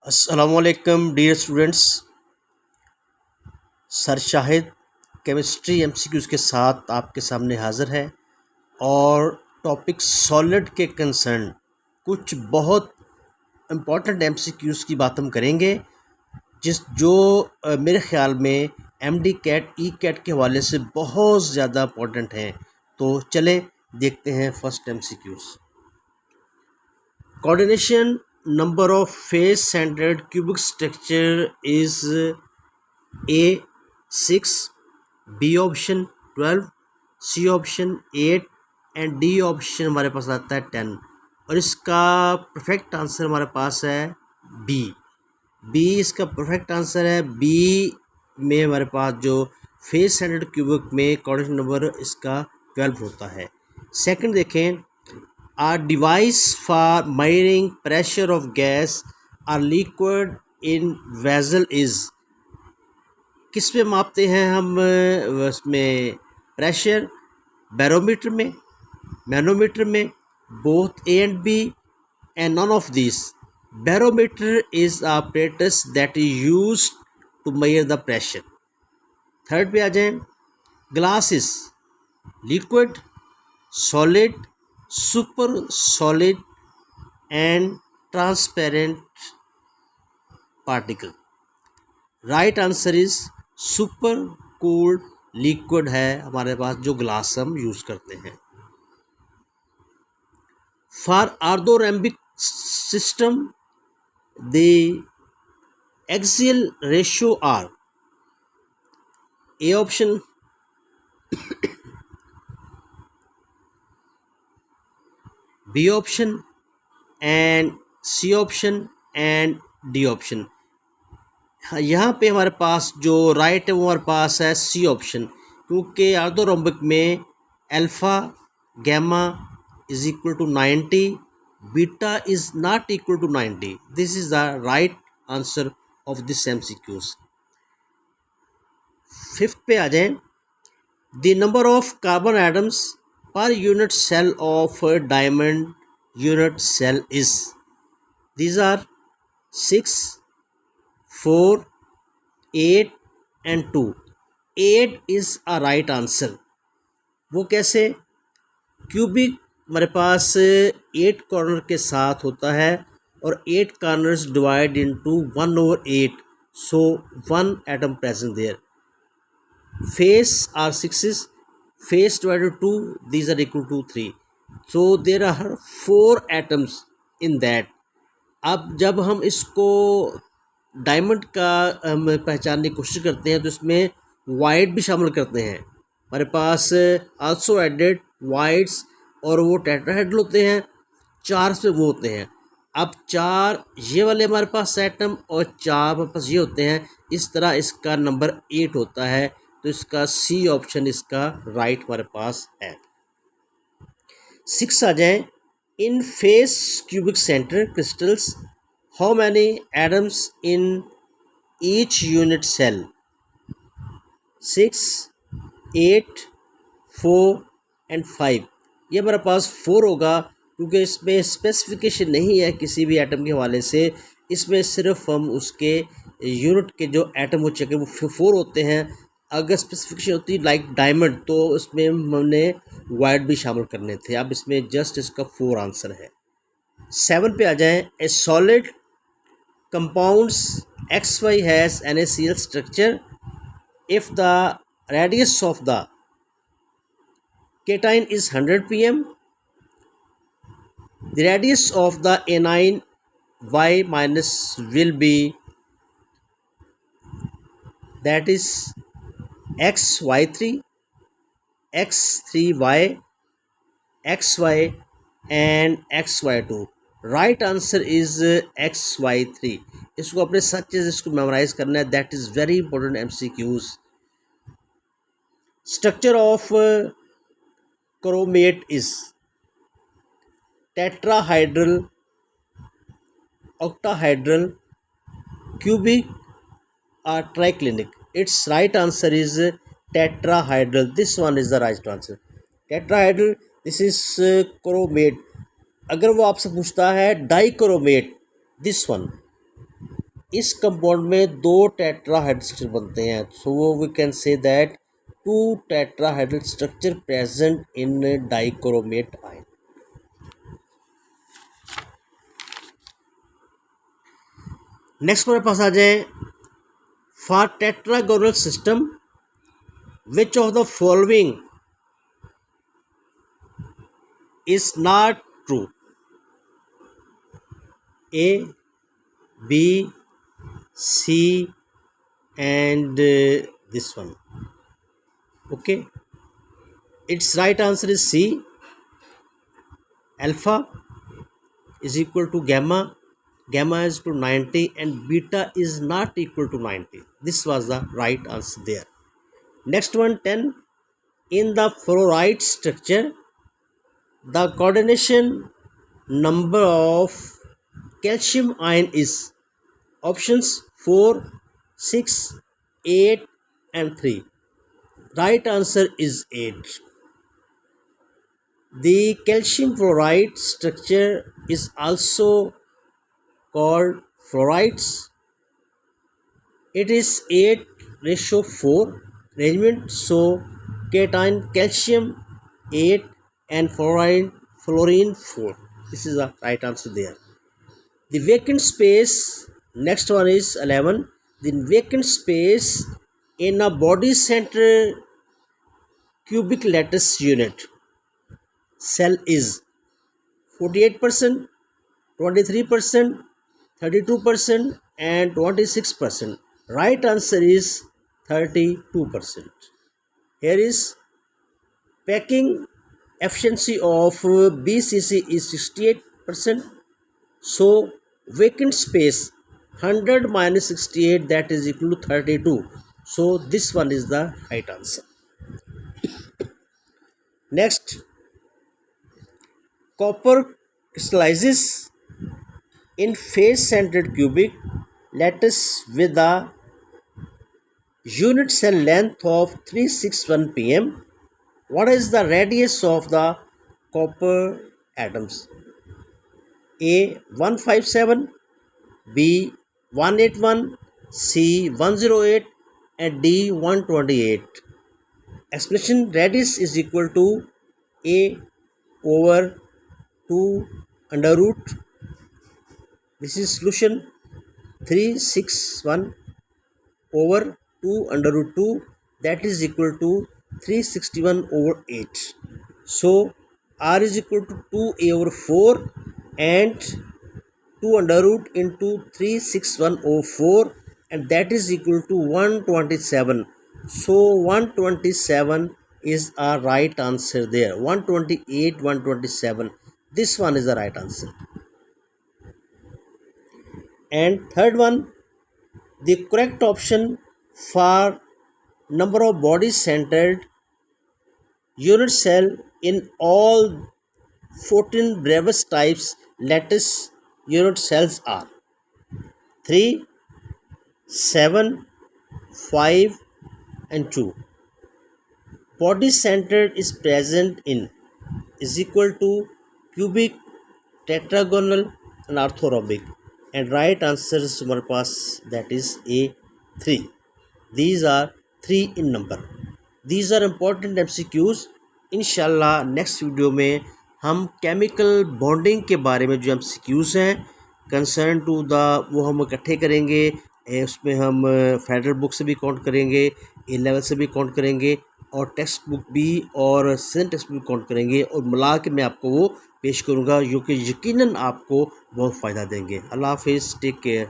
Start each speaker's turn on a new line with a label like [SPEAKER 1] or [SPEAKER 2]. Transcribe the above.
[SPEAKER 1] अस्सलामुअलैकुम dear students. Sir Shahid chemistry MCQs के साथ आपके सामने हाज़िर है और टॉपिक सॉलिड के कंसर्न कुछ बहुत इम्पॉर्टेंट एमसीक्यूज़ की बात हम करेंगे जो मेरे ख़्याल में एमडी कैट ई कैट के हवाले से बहुत ज़्यादा इम्पॉर्टेंट हैं। तो चलें देखते हैं first MCQs. Coordination number of face centered cubic structure is A 6, B option 12, C option 8 and D option हमारे पास आता है 10 और इसका परफेक्ट आंसर हमारे पास है बी इसका परफेक्ट आंसर है। बी में हमारे पास जो फेस सेंटर्ड क्यूबिक में कोऑर्डिनेशन नंबर इसका 12 होता है। सेकंड देखें, A device for measuring pressure of gas or liquid in vessel is, किस में मापते हैं हम उसमें प्रेशर? बैरोमीटर में, मैनोमीटर में, both A and B and none of this. Barometer is a apparatus that is used to measure the pressure। Third पे आ जाएं, glass is liquid, solid, super solid and transparent particle. Right answer is super cooled liquid है हमारे पास जो glass हम use करते हैं। For orthorhombic system the axial ratio are, A option, B option and C option and D option. यहाँ पे हमारे पास जो राइट है वो हमारे पास है सी ऑप्शन, क्योंकि ऑर्थोरॉम्बिक में alpha gamma is equal to 90, beta is not equal to 90। This is the right answer of this MCQs. Fifth पे आ जाएं, the number of carbon atoms per unit cell of diamond unit cell is, these are 6, 4, 8 and 2। 8 is a right answer. वो कैसे? Cubic हमारे पास 8 corner के साथ होता है और 8 corners divide into 1/8, so 1 atom present there. Face are 6, face divided 2, these are equal to 3, so there are 4 atoms in that। अब जब हम इसको डायमंड का हम पहचानने की कोशिश करते हैं तो इसमें वाइट भी शामिल करते हैं। हमारे पास आल्सो एडेड वाइट्स और वो टेट्राहेड्रल होते हैं, 4 से वो होते हैं। अब 4 ये वाले हमारे पास एटम और 4 हमारे पास ये होते हैं, इस तरह इसका नंबर 8 होता है। तो इसका सी ऑप्शन इसका राइट हमारे पास है। 6 आ जाए, in face cubic center crystals how many atoms in each unit cell? 6, 8, 4 and 5। ये हमारे पास 4 होगा क्योंकि इसमें स्पेसिफिकेशन नहीं है किसी भी एटम के हवाले से। इसमें सिर्फ हम उसके यूनिट के जो एटम हो चुके वो 4 होते हैं। अगर स्पेसिफिकेशन होती लाइक डायमंड तो उसमें हमने वाइट भी शामिल करने थे। अब इसमें जस्ट इसका 4 आंसर है। 7 पे आ जाएं, ए solid compounds XY has NaCl structure if the radius of the cation is 100 pm, the radius of the anion Y minus will be, that is XY3, X3Y, XY and XY2। Right answer is XY3। इसको अपने such as इसको memorise करना है, that is very important MCQs। Structure of chromate is tetrahedral, octahedral, cubic or triclinic? Its right answer is tetrahedral। This one is the right answer, tetrahedral। this is chromate। अगर वो आपसे पूछता है dichromate, this one is compound में 2 tetrahedral structure बनते हैं, so we can say that 2 tetrahedral structure present in dichromate ion. Next हमारे पास आ जाए, for tetragonal system which of the following is not true? A, B, C and this one. Okay, its right answer is C. Alpha is equal to gamma, gamma is equal to 90 and beta is not equal to 90. This was the right answer there. Next one, 10. In the fluoride structure, the coordination number of calcium ion is options 4, 6, 8 and 3. Right answer is 8. The calcium fluoride structure is also called fluorides. It is 8:4 arrangement, so cation calcium 8 and fluorine 4. This is the right answer there. The vacant space, next one is 11. The vacant space in a body center cubic lattice unit cell is 48%, 23%, 32% and 26%. Right answer is 32%. Here is packing efficiency of BCC is 68%. So vacant space 100 minus 68, that is equal to 32. So this one is the right answer. Next, copper crystallizes in face-centered cubic lattice with a unit cell length of 361 pm. What is the radius of the copper atoms? A 157, B 181, C 108 and D 128. Explanation: radius is equal to A over 2 under root, this is solution, 361 over 2 under root 2, that is equal to 361 over 8. So R is equal to 2A over 4 and 2 under root into 361 over 4, and that is equal to 127. So 127 is our right answer there. 128, 127. This one is the right answer. And third one, the correct option for number of body centered unit cell in all 14 Bravais types lattice unit cells are 3, 7, 5 and 2. Body centered is present in is equal to cubic, tetragonal and orthorhombic, and right answer is हमारे पास that is A3. These are 3 in number. These are important MCQs. इंशाल्लाह next video में हम chemical bonding के बारे में जो MCQs हैं concern to the वो हम इकट्ठे करेंगे. उसमें हम फेडरल बुक से भी काउंट करेंगे, ए लेवल से भी काउंट करेंगे और टेक्स्ट बुक भी और सेंट टेक्स्ट बुक काउंट करेंगे और मिला के मैं आपको वो पेश करूँगा जो कि यकीनन आपको बहुत फ़ायदा देंगे. अल्लाह हाफिज़, टेक केयर.